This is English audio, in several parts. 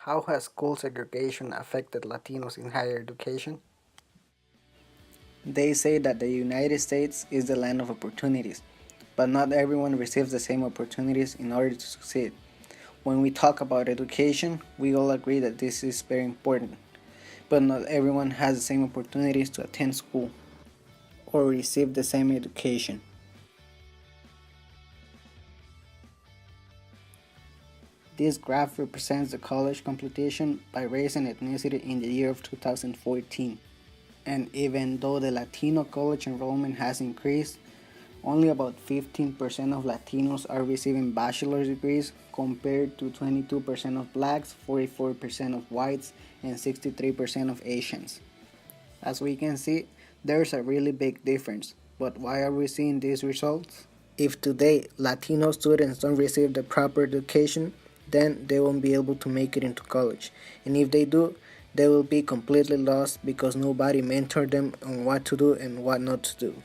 How has school segregation affected Latinos in higher education? They say that the United States is the land of opportunities, but not everyone receives the same opportunities in order to succeed. When we talk about education, we all agree that this is very important, but not everyone has the same opportunities to attend school or receive the same education. This graph represents the college competition by race and ethnicity in the year of 2014. And even though the Latino college enrollment has increased, only about 15% of Latinos are receiving bachelor's degrees compared to 22% of blacks, 44% of whites, and 63% of Asians. As we can see, there's a really big difference. But why are we seeing these results? If today Latino students don't receive the proper education, then they won't be able to make it into college. And if they do, they will be completely lost because nobody mentored them on what to do and what not to do.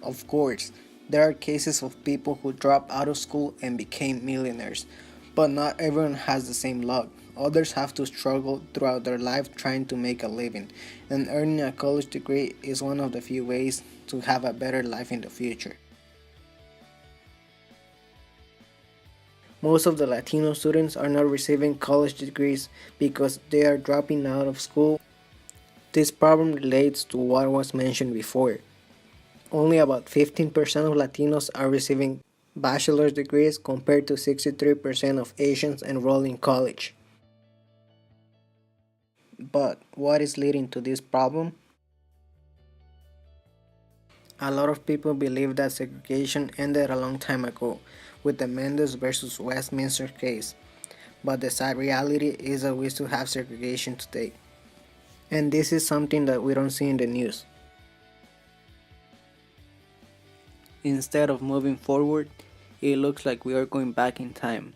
Of course, there are cases of people who dropped out of school and became millionaires, but not everyone has the same luck. Others have to struggle throughout their life trying to make a living, and earning a college degree is one of the few ways to have a better life in the future. Most of the Latino students are not receiving college degrees because they are dropping out of school. This problem relates to what was mentioned before. Only about 15% of Latinos are receiving bachelor's degrees compared to 63% of Asians enrolled in college. But what is leading to this problem? A lot of people believe that segregation ended a long time ago with the Mendes versus Westminster case, but the sad reality is that we still have segregation today. And this is something that we don't see in the news. Instead of moving forward, it looks like we are going back in time.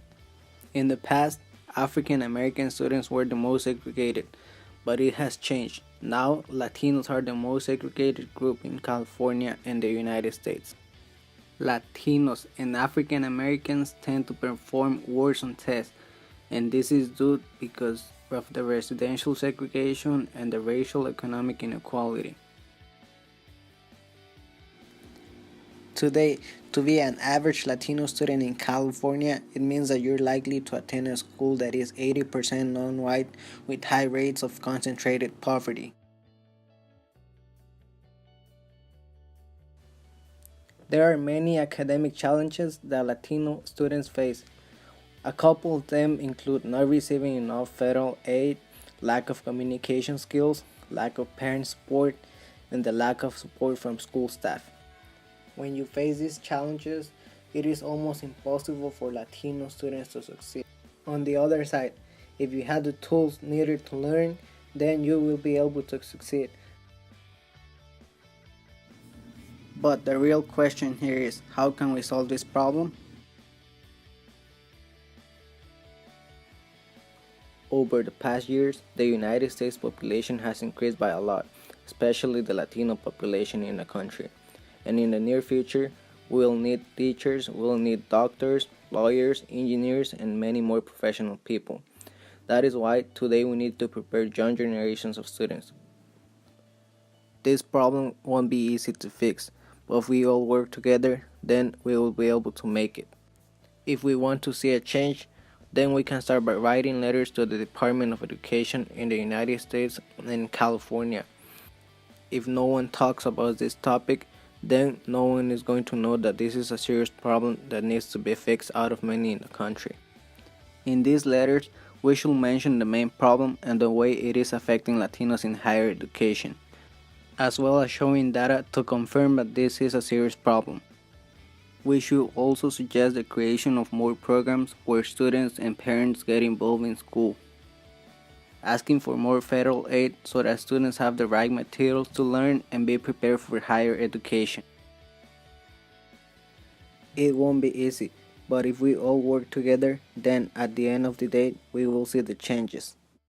In the past, African American students were the most segregated, but it has changed. Now, Latinos are the most segregated group in California and the United States. Latinos and African Americans tend to perform worse on tests, and this is due because of the residential segregation and the racial economic inequality. Today, to be an average Latino student in California, it means that you're likely to attend a school that is 80% non-white with high rates of concentrated poverty. There are many academic challenges that Latino students face. A couple of them include not receiving enough federal aid, lack of communication skills, lack of parent support, and the lack of support from school staff. When you face these challenges, it is almost impossible for Latino students to succeed. On the other side, if you have the tools needed to learn, then you will be able to succeed. But the real question here is, how can we solve this problem? Over the past years, the United States population has increased by a lot, especially the Latino population in the country. And in the near future, we'll need teachers, we'll need doctors, lawyers, engineers, and many more professional people. That is why today we need to prepare young generations of students. This problem won't be easy to fix, but if we all work together, then we will be able to make it. If we want to see a change, then we can start by writing letters to the Department of Education in the United States and in California. If no one talks about this topic, then no one is going to know that this is a serious problem that needs to be fixed out of many in the country. In these letters, we should mention the main problem and the way it is affecting Latinos in higher education, as well as showing data to confirm that this is a serious problem. We should also suggest the creation of more programs where students and parents get involved in school, asking for more federal aid so that students have the right materials to learn and be prepared for higher education. It won't be easy, but if we all work together, then at the end of the day, we will see the changes.